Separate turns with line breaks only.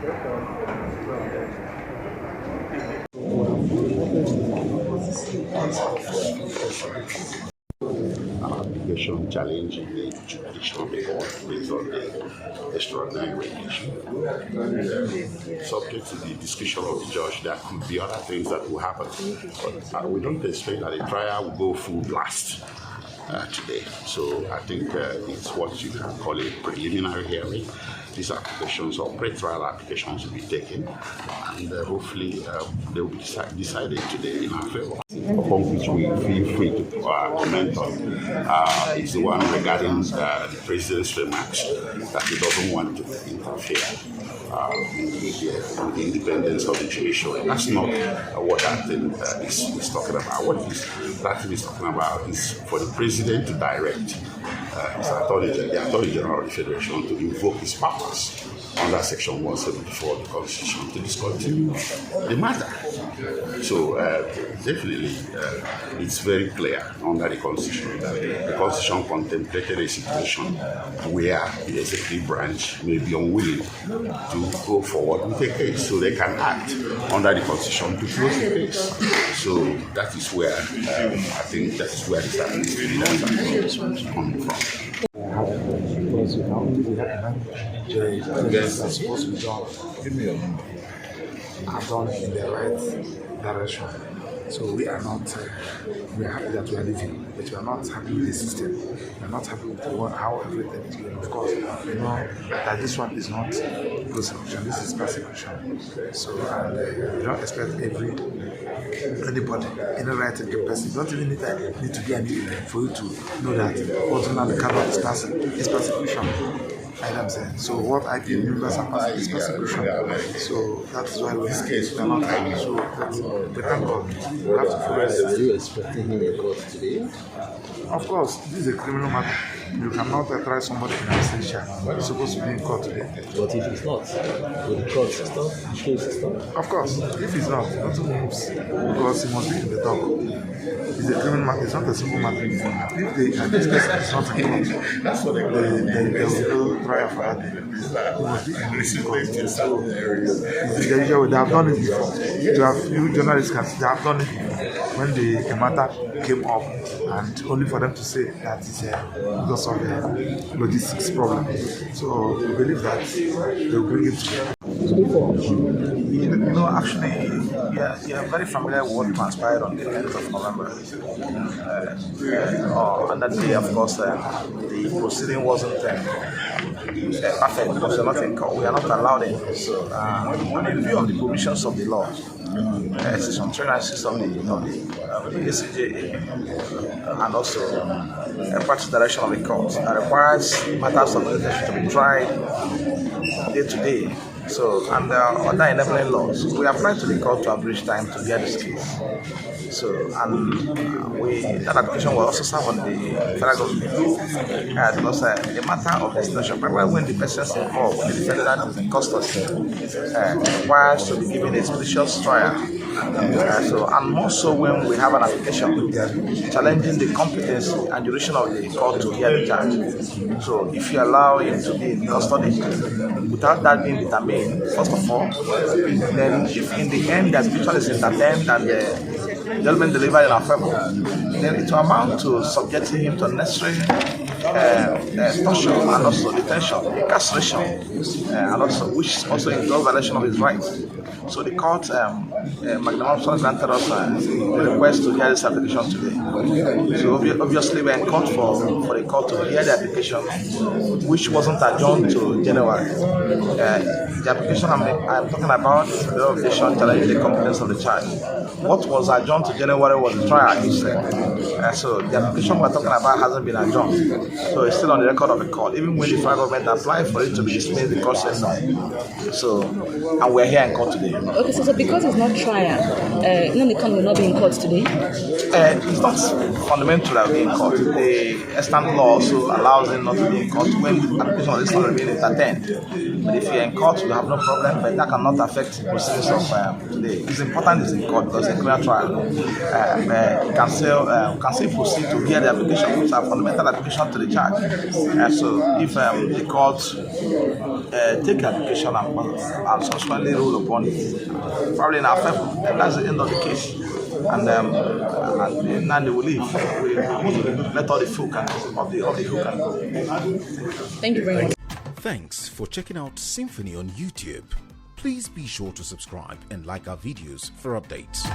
Application challenging the jurisdiction of the court based on the extraordinary regulation. Subject to the discretion of the judge, there could be other things that will happen. But we don't expect that the trial will go full blast today. So I think it's what you can call a preliminary hearing. These applications or pre-trial applications will be taken, and hopefully they will be decided today in our favor. Upon which we feel free to comment on is the one regarding the president's remarks that he doesn't want to interfere with the independence of the judiciary. That's not what that thing is talking about. What that thing is talking about is for the president to direct the Attorney General of the Federation to invoke his powers under Section 174 of the Constitution to discontinue the matter. So definitely it's very clear under the Constitution that the Constitution contemplated a situation where the executive branch may be unwilling to go forward with a case, so they can act under the Constitution to close the case. So that is where I think that is where the evidence is coming from.
Because we have juries are supposed to be done. Are done in the right direction. So we are not, we are happy that we are living, but we are not happy with the system. We are not happy with how everything is going. Of course, we know that this one is not prosecution, this is persecution. So, and we don't expect anybody, any right thinking person, you don't even need to be an idiot for you to know that ordinary cannot is persecution. I know what I'm saying. So what I feel universal is persecution. So that's why we are not happy. So we thank God. We have to follow this.
Are you expecting him in court today?
Of course, this is a criminal matter. You cannot try somebody in absentia. He's supposed to be in court today.
But if it's not, will the court system, the case system?
Of course, if it's not, nothing moves. Because he must be in the dock. It's a criminal matter, it's not a simple matter. If this person is not in court, that's what they will trial for that. He must be in the court. They have done it before. You journalists can see they have done it before. When the matter came up, and only for them to say that it's because of the logistics problem. So we believe that they will bring it together. Actually, you're very familiar with what transpired on the 10th of November. On that day, of course, the proceeding wasn't perfect because we are not allowed in. So, in view of the provisions of the law, Section 396 of the ACJ and also a practice direction of the court that requires matters of litigation to be tried day to day. So, and other enabling laws, we applied to the court to abridge time to hear this case. So, and that application will also serve on the federal government. Because the matter of destination, particularly when the persons involved, when the defendant is in custody, requires to be given a expeditious trial. And more so when we have an application challenging the competency and jurisdiction of the court to hear the charge. So, if you allow him to be in custody without that being determined, first of all, then if in the end that mutual is entertained and the judgment delivered in our favor, then it will amount to subjecting him to necessary torture and also detention, incarceration, and also which also involves violation of his rights. So the court, Magnum granted us the request to hear this application today. So obviously we're in court for the court to hear the application, which wasn't adjourned to January. The application I'm talking about is the objection challenging the competence of the charge. What was adjourned to January was the trial itself. So the application we're talking about hasn't been adjourned. So it's still on the record of the court, even when the federal government applied for it to be dismissed, the court says no. So, and we're here in court today.
Okay, so because it's not trial, Nnamdi will not be in court today?
It's not fundamental that will be in court. The extant law also allows him not to be in court when the application is not being entertained. But if you're in court, you have no problem, but that cannot affect the proceedings of today. It's important it's in court because it's a criminal trial. You can still can still proceed to hear the application, which are fundamental application to the charge. So if the court take the application and subsequently rule upon it, probably in our favor, and that's the end of the case. And now they will leave. We let all the folk of the who can go.
Thank you very much.
Thanks for checking out Symphony on YouTube. Please be sure to subscribe and like our videos for updates.